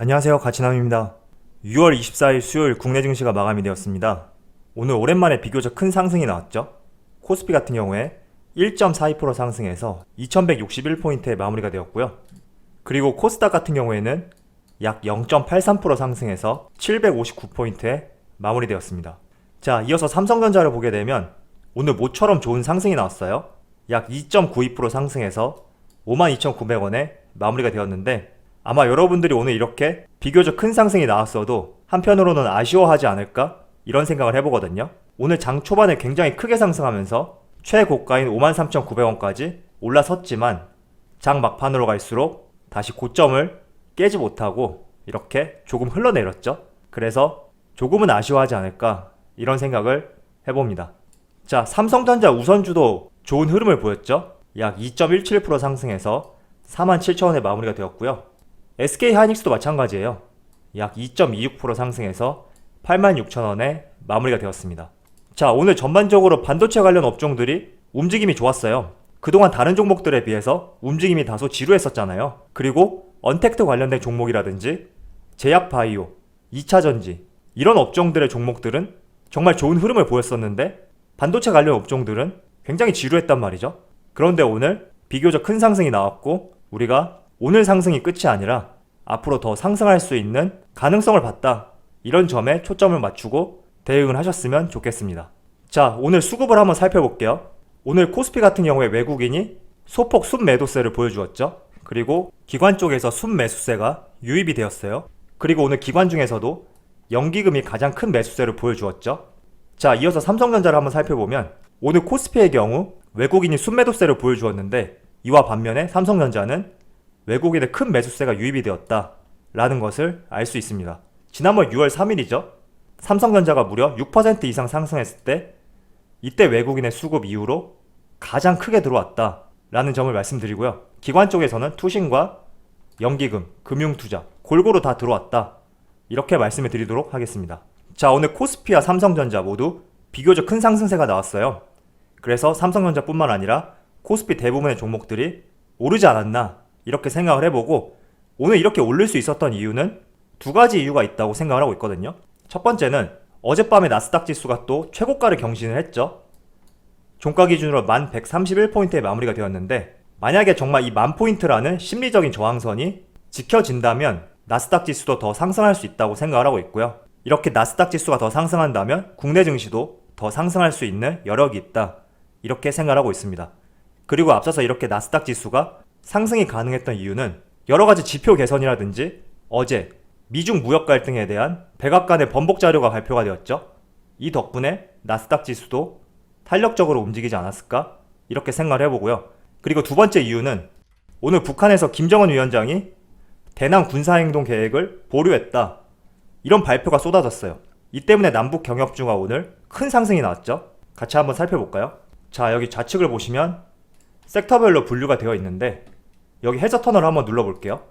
안녕하세요, 가치남입니다. 6월 24일 수요일 국내 증시가 마감이 되었습니다. 오늘 오랜만에 비교적 큰 상승이 나왔죠. 코스피 같은 경우에 1.42% 상승해서 2161포인트에 마무리가 되었고요. 그리고 코스닥 같은 경우에는 약 0.83% 상승해서 759포인트에 마무리되었습니다. 자, 이어서 삼성전자를 보게 되면 오늘 모처럼 좋은 상승이 나왔어요. 약 2.92% 상승해서 52,900원에 마무리가 되었는데, 아마 여러분들이 오늘 이렇게 비교적 큰 상승이 나왔어도 한편으로는 아쉬워하지 않을까? 이런 생각을 해보거든요. 오늘 장 초반에 굉장히 크게 상승하면서 최고가인 53,900원까지 올라섰지만 장 막판으로 갈수록 다시 고점을 깨지 못하고 이렇게 조금 흘러내렸죠. 그래서 조금은 아쉬워하지 않을까? 이런 생각을 해봅니다. 자, 삼성전자 우선주도 좋은 흐름을 보였죠. 약 2.17% 상승해서 47,000원에 마무리가 되었고요. SK하이닉스도 마찬가지예요. 약 2.26% 상승해서 86,000원에 마무리가 되었습니다. 자, 오늘 전반적으로 반도체 관련 업종들이 움직임이 좋았어요. 그동안 다른 종목들에 비해서 움직임이 다소 지루했었잖아요. 그리고 언택트 관련된 종목이라든지 제약바이오, 2차전지 이런 업종들의 종목들은 정말 좋은 흐름을 보였었는데 반도체 관련 업종들은 굉장히 지루했단 말이죠. 그런데 오늘 비교적 큰 상승이 나왔고 우리가 오늘 상승이 끝이 아니라 앞으로 더 상승할 수 있는 가능성을 봤다. 이런 점에 초점을 맞추고 대응을 하셨으면 좋겠습니다. 자, 오늘 수급을 한번 살펴볼게요. 오늘 코스피 같은 경우에 외국인이 소폭 순매도세를 보여주었죠. 그리고 기관 쪽에서 순매수세가 유입이 되었어요. 그리고 오늘 기관 중에서도 연기금이 가장 큰 매수세를 보여주었죠. 자, 이어서 삼성전자를 한번 살펴보면 오늘 코스피의 경우 외국인이 순매도세를 보여주었는데 이와 반면에 삼성전자는 외국인의 큰 매수세가 유입이 되었다 라는 것을 알 수 있습니다. 지난번 6월 3일이죠. 삼성전자가 무려 6% 이상 상승했을 때 이때 외국인의 수급 이후로 가장 크게 들어왔다 라는 점을 말씀드리고요. 기관 쪽에서는 투신과 연기금, 금융투자 골고루 다 들어왔다 이렇게 말씀을 드리도록 하겠습니다. 자, 오늘 코스피와 삼성전자 모두 비교적 큰 상승세가 나왔어요. 그래서 삼성전자뿐만 아니라 코스피 대부분의 종목들이 오르지 않았나 이렇게 생각을 해보고 오늘 이렇게 오를 수 있었던 이유는 두 가지 이유가 있다고 생각을 하고 있거든요. 첫 번째는 어젯밤에 나스닥 지수가 또 최고가를 경신을 했죠. 종가 기준으로 1131포인트에 마무리가 되었는데 만약에 정말 이 10,000포인트라는 심리적인 저항선이 지켜진다면 나스닥 지수도 더 상승할 수 있다고 생각을 하고 있고요. 이렇게 나스닥 지수가 더 상승한다면 국내 증시도 더 상승할 수 있는 여력이 있다 이렇게 생각을 하고 있습니다. 그리고 앞서서 이렇게 나스닥 지수가 상승이 가능했던 이유는 여러가지 지표 개선이라든지 어제 미중 무역 갈등에 대한 백악관의 번복 자료가 발표가 되었죠. 이 덕분에 나스닥 지수도 탄력적으로 움직이지 않았을까 이렇게 생각을 해보고요. 그리고 두 번째 이유는 오늘 북한에서 김정은 위원장이 대남 군사행동 계획을 보류했다 이런 발표가 쏟아졌어요. 이 때문에 남북 경협주가 오늘 큰 상승이 나왔죠. 같이 한번 살펴볼까요? 자, 여기 좌측을 보시면 섹터별로 분류가 되어 있는데 여기 해저터널을 한번 눌러볼게요.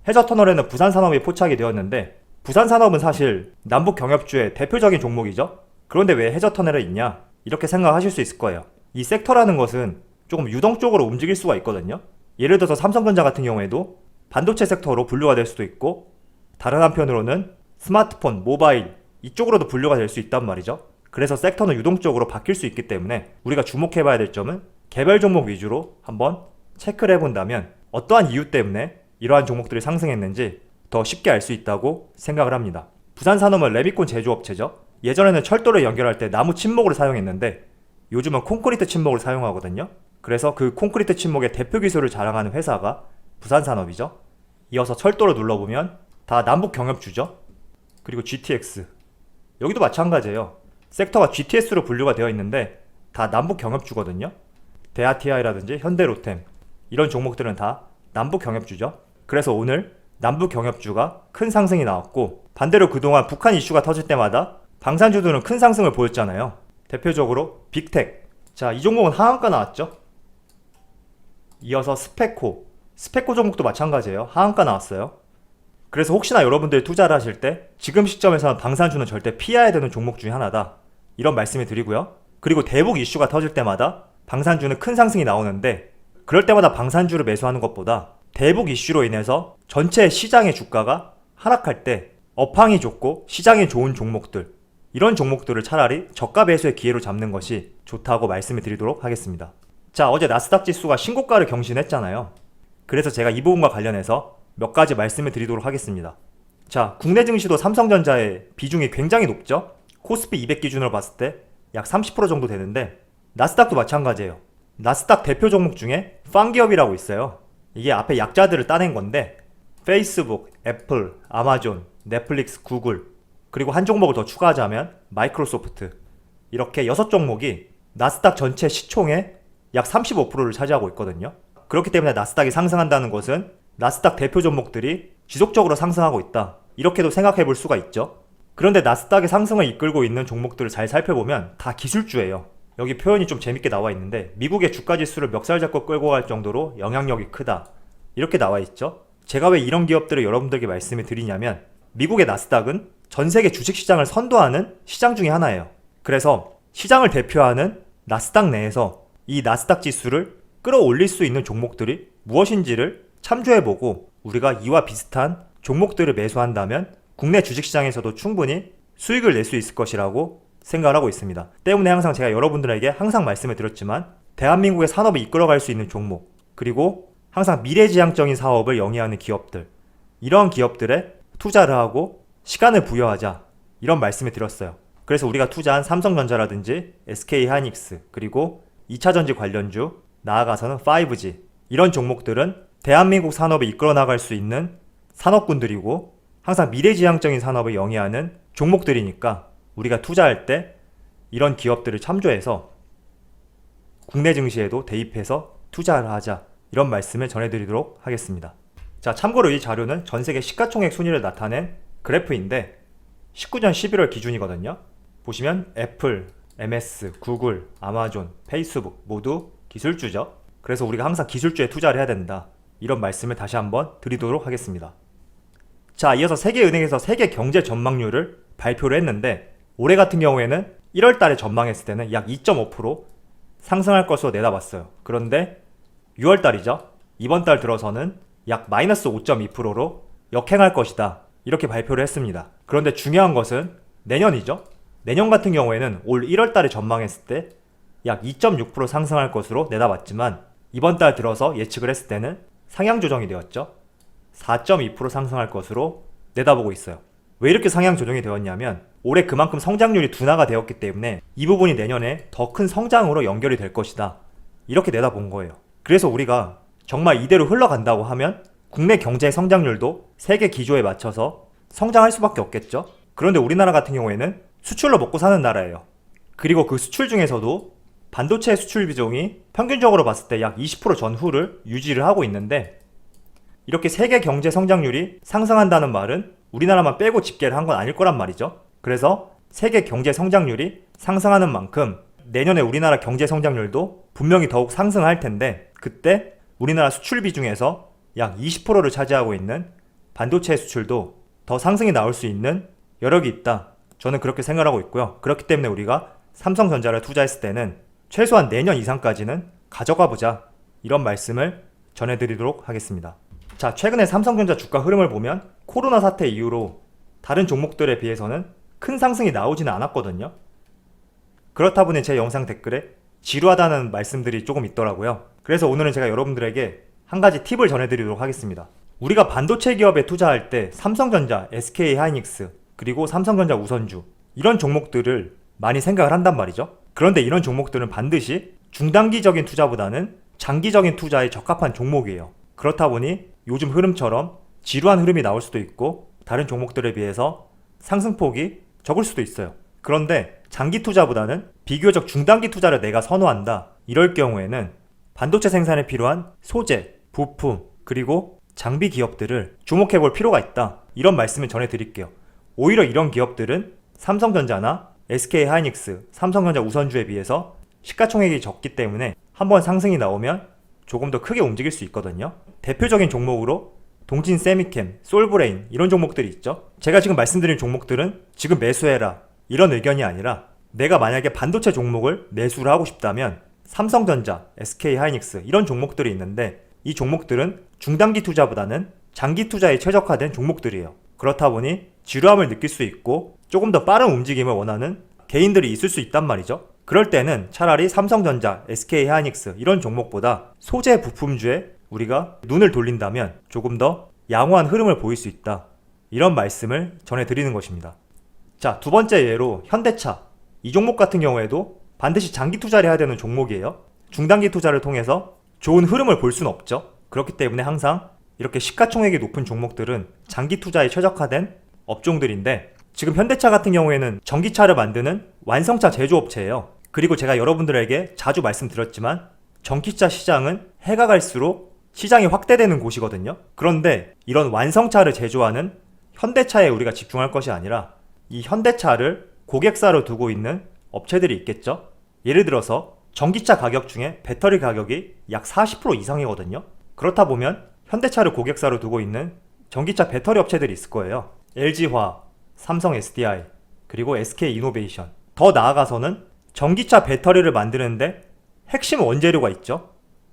해저터널에는 부산산업이 포착이 되었는데 부산산업은 사실 남북경협주의 대표적인 종목이죠. 그런데 왜 해저터널에 있냐 이렇게 생각하실 수 있을 거예요. 이 섹터라는 것은 조금 유동적으로 움직일 수가 있거든요. 예를 들어서 삼성전자 같은 경우에도 반도체 섹터로 분류가 될 수도 있고 다른 한편으로는 스마트폰, 모바일 이쪽으로도 분류가 될 수 있단 말이죠. 그래서 섹터는 유동적으로 바뀔 수 있기 때문에 우리가 주목해봐야 될 점은 개별 종목 위주로 한번 체크를 해본다면 어떠한 이유 때문에 이러한 종목들이 상승했는지 더 쉽게 알 수 있다고 생각을 합니다. 부산산업은 레미콘 제조업체죠. 예전에는 철도를 연결할 때 나무 침목을 사용했는데 요즘은 콘크리트 침목을 사용하거든요. 그래서 그 콘크리트 침목의 대표 기술을 자랑하는 회사가 부산산업이죠. 이어서 철도를 눌러보면 다 남북 경협주죠. 그리고 GTX 여기도 마찬가지예요. 섹터가 GTS로 분류가 되어 있는데 다 남북 경협주거든요. 대아TI라든지 현대로템 이런 종목들은 다 남북 경협주죠. 그래서 오늘 남북 경협주가 큰 상승이 나왔고 반대로 그동안 북한 이슈가 터질 때마다 방산주들은 큰 상승을 보였잖아요. 대표적으로 빅텍. 자, 이 종목은 하한가 나왔죠. 이어서 스페코 종목도 마찬가지예요. 하한가 나왔어요. 그래서 혹시나 여러분들이 투자를 하실 때 지금 시점에서는 방산주는 절대 피해야 되는 종목 중에 하나다 이런 말씀을 드리고요. 그리고 대북 이슈가 터질 때마다 방산주는 큰 상승이 나오는데 그럴 때마다 방산주를 매수하는 것보다 대북 이슈로 인해서 전체 시장의 주가가 하락할 때 업황이 좋고 시장이 좋은 종목들, 이런 종목들을 차라리 저가 매수의 기회로 잡는 것이 좋다고 말씀을 드리도록 하겠습니다. 자, 어제 나스닥 지수가 신고가를 경신했잖아요. 그래서 제가 이 부분과 관련해서 몇 가지 말씀을 드리도록 하겠습니다. 자, 국내 증시도 삼성전자의 비중이 굉장히 높죠? 코스피 200 기준으로 봤을 때 약 30% 정도 되는데, 나스닥도 마찬가지예요. 나스닥 대표 종목 중에 팡기업이라고 있어요. 이게 앞에 약자들을 따낸 건데, 페이스북, 애플, 아마존, 넷플릭스, 구글, 그리고 한 종목을 더 추가하자면 마이크로소프트, 이렇게 6종목이 나스닥 전체 시총의 약 35%를 차지하고 있거든요. 그렇기 때문에 나스닥이 상승한다는 것은 나스닥 대표 종목들이 지속적으로 상승하고 있다, 이렇게도 생각해 볼 수가 있죠. 그런데 나스닥의 상승을 이끌고 있는 종목들을 잘 살펴보면 다 기술주예요. 여기 표현이 좀 재밌게 나와 있는데, 미국의 주가 지수를 멱살 잡고 끌고 갈 정도로 영향력이 크다, 이렇게 나와 있죠. 제가 왜 이런 기업들을 여러분들에게 말씀을 드리냐면, 미국의 나스닥은 전 세계 주식시장을 선도하는 시장 중에 하나예요. 그래서 시장을 대표하는 나스닥 내에서 이 나스닥 지수를 끌어올릴 수 있는 종목들이 무엇인지를 참조해보고 우리가 이와 비슷한 종목들을 매수한다면 국내 주식시장에서도 충분히 수익을 낼 수 있을 것이라고 생각을 하고 있습니다. 때문에 항상 제가 여러분들에게 항상 말씀을 드렸지만, 대한민국의 산업을 이끌어갈 수 있는 종목, 그리고 항상 미래지향적인 사업을 영위하는 기업들, 이런 기업들에 투자를 하고 시간을 부여하자, 이런 말씀을 드렸어요. 그래서 우리가 투자한 삼성전자라든지 SK하이닉스, 그리고 2차전지 관련주, 나아가서는 5G, 이런 종목들은 대한민국 산업을 이끌어 나갈 수 있는 산업군들이고 항상 미래지향적인 산업을 영위하는 종목들이니까 우리가 투자할 때 이런 기업들을 참조해서 국내 증시에도 대입해서 투자를 하자, 이런 말씀을 전해드리도록 하겠습니다. 자, 참고로 이 자료는 전세계 시가총액 순위를 나타낸 그래프인데 19년 11월 기준이거든요. 보시면 애플, MS, 구글, 아마존, 페이스북 모두 기술주죠. 그래서 우리가 항상 기술주에 투자를 해야 된다, 이런 말씀을 다시 한번 드리도록 하겠습니다. 자, 이어서 세계은행에서 세계 경제 전망률을 발표를 했는데, 올해 같은 경우에는 1월 달에 전망했을 때는 약 2.5% 상승할 것으로 내다봤어요. 그런데 6월 달이죠. 이번 달 들어서는 약 마이너스 5.2%로 역행할 것이다, 이렇게 발표를 했습니다. 그런데 중요한 것은 내년이죠. 내년 같은 경우에는 올 1월 달에 전망했을 때 약 2.6% 상승할 것으로 내다봤지만, 이번 달 들어서 예측을 했을 때는 상향 조정이 되었죠. 4.2% 상승할 것으로 내다보고 있어요. 왜 이렇게 상향 조정이 되었냐면, 올해 그만큼 성장률이 둔화가 되었기 때문에 이 부분이 내년에 더 큰 성장으로 연결이 될 것이다, 이렇게 내다본 거예요. 그래서 우리가 정말 이대로 흘러간다고 하면 국내 경제 성장률도 세계 기조에 맞춰서 성장할 수밖에 없겠죠. 그런데 우리나라 같은 경우에는 수출로 먹고 사는 나라예요. 그리고 그 수출 중에서도 반도체 수출 비중이 평균적으로 봤을 때 약 20% 전후를 유지를 하고 있는데, 이렇게 세계 경제 성장률이 상승한다는 말은 우리나라만 빼고 집계를 한 건 아닐 거란 말이죠. 그래서 세계 경제 성장률이 상승하는 만큼 내년에 우리나라 경제 성장률도 분명히 더욱 상승할 텐데, 그때 우리나라 수출 비중에서 약 20%를 차지하고 있는 반도체 수출도 더 상승이 나올 수 있는 여력이 있다, 저는 그렇게 생각하고 있고요. 그렇기 때문에 우리가 삼성전자를 투자했을 때는 최소한 내년 이상까지는 가져가 보자, 이런 말씀을 전해드리도록 하겠습니다. 자, 최근에 삼성전자 주가 흐름을 보면 코로나 사태 이후로 다른 종목들에 비해서는 큰 상승이 나오지는 않았거든요. 그렇다 보니 제 영상 댓글에 지루하다는 말씀들이 조금 있더라고요. 그래서 오늘은 제가 여러분들에게 한 가지 팁을 전해드리도록 하겠습니다. 우리가 반도체 기업에 투자할 때 삼성전자, SK하이닉스, 그리고 삼성전자 우선주, 이런 종목들을 많이 생각을 한단 말이죠. 그런데 이런 종목들은 반드시 중단기적인 투자보다는 장기적인 투자에 적합한 종목이에요. 그렇다 보니 요즘 흐름처럼 지루한 흐름이 나올 수도 있고 다른 종목들에 비해서 상승폭이 적을 수도 있어요. 그런데 장기 투자보다는 비교적 중단기 투자를 내가 선호한다, 이럴 경우에는 반도체 생산에 필요한 소재, 부품, 그리고 장비 기업들을 주목해 볼 필요가 있다, 이런 말씀을 전해드릴게요. 오히려 이런 기업들은 삼성전자나 SK하이닉스, 삼성전자 우선주에 비해서 시가총액이 적기 때문에 한번 상승이 나오면 조금 더 크게 움직일 수 있거든요. 대표적인 종목으로 동진세미캠, 솔브레인, 이런 종목들이 있죠. 제가 지금 말씀드린 종목들은 지금 매수해라, 이런 의견이 아니라 내가 만약에 반도체 종목을 매수를 하고 싶다면 삼성전자, SK하이닉스, 이런 종목들이 있는데 이 종목들은 중단기 투자보다는 장기 투자에 최적화된 종목들이에요. 그렇다 보니 지루함을 느낄 수 있고 조금 더 빠른 움직임을 원하는 개인들이 있을 수 있단 말이죠. 그럴 때는 차라리 삼성전자, SK하이닉스 이런 종목보다 소재 부품주에 우리가 눈을 돌린다면 조금 더 양호한 흐름을 보일 수 있다. 이런 말씀을 전해드리는 것입니다. 자, 두 번째 예로 현대차. 이 종목 같은 경우에도 반드시 장기 투자를 해야 되는 종목이에요. 중단기 투자를 통해서 좋은 흐름을 볼 수는 없죠. 그렇기 때문에 항상 이렇게 시가총액이 높은 종목들은 장기 투자에 최적화된 업종들인데, 지금 현대차 같은 경우에는 전기차를 만드는 완성차 제조업체예요. 그리고 제가 여러분들에게 자주 말씀드렸지만 전기차 시장은 해가 갈수록 시장이 확대되는 곳이거든요. 그런데 이런 완성차를 제조하는 현대차에 우리가 집중할 것이 아니라 이 현대차를 고객사로 두고 있는 업체들이 있겠죠. 예를 들어서 전기차 가격 중에 배터리 가격이 약 40% 이상이거든요. 그렇다 보면 현대차를 고객사로 두고 있는 전기차 배터리 업체들이 있을 거예요. LG화학, 삼성 SDI, 그리고 SK이노베이션. 더 나아가서는 전기차 배터리를 만드는데 핵심 원재료가 있죠.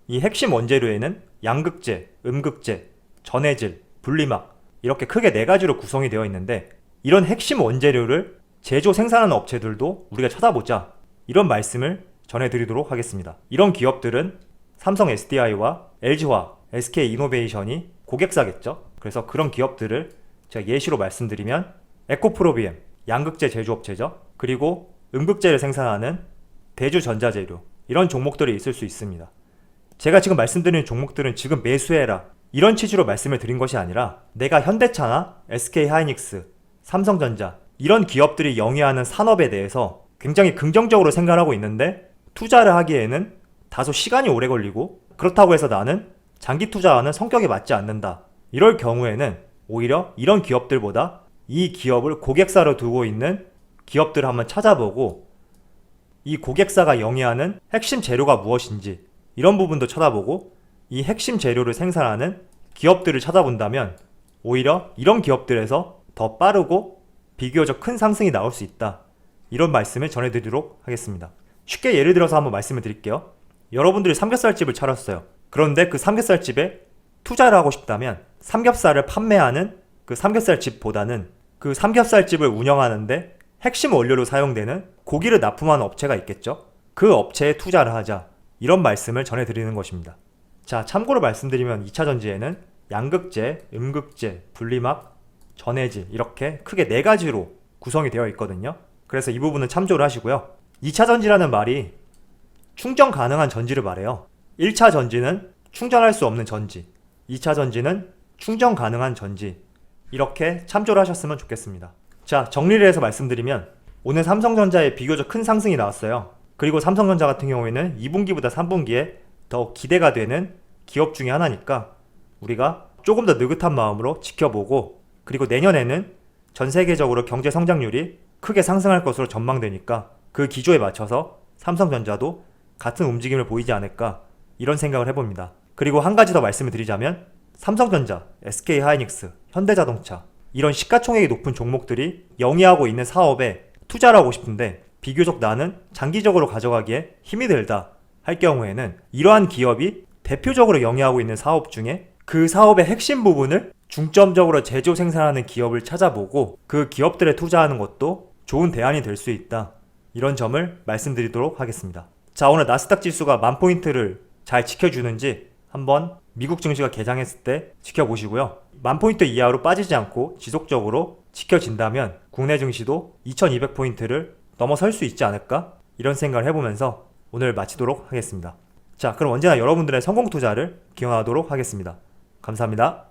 이 핵심 원재료에는 양극재, 음극재, 전해질, 분리막 이렇게 크게 4가지로 구성이 되어 있는데, 이런 핵심 원재료를 제조 생산하는 업체들도 우리가 찾아보자, 이런 말씀을 전해드리도록 하겠습니다. 이런 기업들은 삼성 SDI와 LG화학, SK이노베이션이 고객사겠죠. 그래서 그런 기업들을 제가 예시로 말씀드리면 에코프로비엠, 양극재 제조업체죠. 그리고 음극재를 생산하는 대주전자재료, 이런 종목들이 있을 수 있습니다. 제가 지금 말씀드리는 종목들은 지금 매수해라 이런 취지로 말씀을 드린 것이 아니라, 내가 현대차나 SK하이닉스, 삼성전자 이런 기업들이 영위하는 산업에 대해서 굉장히 긍정적으로 생각하고 있는데 투자를 하기에는 다소 시간이 오래 걸리고, 그렇다고 해서 나는 장기 투자와는 성격이 맞지 않는다, 이럴 경우에는 오히려 이런 기업들보다 이 기업을 고객사로 두고 있는 기업들을 한번 찾아보고, 이 고객사가 영위하는 핵심 재료가 무엇인지 이런 부분도 찾아보고, 이 핵심 재료를 생산하는 기업들을 찾아본다면 오히려 이런 기업들에서 더 빠르고 비교적 큰 상승이 나올 수 있다, 이런 말씀을 전해드리도록 하겠습니다. 쉽게 예를 들어서 한번 말씀을 드릴게요. 여러분들이 삼겹살집을 차렸어요. 그런데 그 삼겹살집에 투자를 하고 싶다면 삼겹살을 판매하는 그 삼겹살집보다는 그 삼겹살집을 운영하는데 핵심 원료로 사용되는 고기를 납품하는 업체가 있겠죠. 그 업체에 투자를 하자, 이런 말씀을 전해드리는 것입니다. 자, 참고로 말씀드리면 2차전지에는 양극재, 음극재, 분리막, 전해질 이렇게 크게 4가지로 구성이 되어 있거든요. 그래서 이 부분은 참조를 하시고요. 2차전지라는 말이 충전 가능한 전지를 말해요. 1차전지는 충전할 수 없는 전지, 2차전지는 충전 가능한 전지, 이렇게 참조를 하셨으면 좋겠습니다. 자, 정리를 해서 말씀드리면 오늘 삼성전자에 비교적 큰 상승이 나왔어요. 그리고 삼성전자 같은 경우에는 2분기보다 3분기에 더 기대가 되는 기업 중에 하나니까 우리가 조금 더 느긋한 마음으로 지켜보고, 그리고 내년에는 전 세계적으로 경제 성장률이 크게 상승할 것으로 전망되니까 그 기조에 맞춰서 삼성전자도 같은 움직임을 보이지 않을까, 이런 생각을 해봅니다. 그리고 한 가지 더 말씀을 드리자면 삼성전자, SK하이닉스, 현대자동차 이런 시가총액이 높은 종목들이 영위하고 있는 사업에 투자를 하고 싶은데 비교적 나는 장기적으로 가져가기에 힘이 들다 할 경우에는 이러한 기업이 대표적으로 영위하고 있는 사업 중에 그 사업의 핵심 부분을 중점적으로 제조 생산하는 기업을 찾아보고 그 기업들에 투자하는 것도 좋은 대안이 될 수 있다, 이런 점을 말씀드리도록 하겠습니다. 자, 오늘 나스닥 지수가 10,000포인트를 잘 지켜주는지 한번 미국 증시가 개장했을 때 지켜보시고요. 10,000포인트 이하로 빠지지 않고 지속적으로 지켜진다면 국내 증시도 2200포인트를 넘어설 수 있지 않을까, 이런 생각을 해보면서 오늘 마치도록 하겠습니다. 자, 그럼 언제나 여러분들의 성공 투자를 기원하도록 하겠습니다. 감사합니다.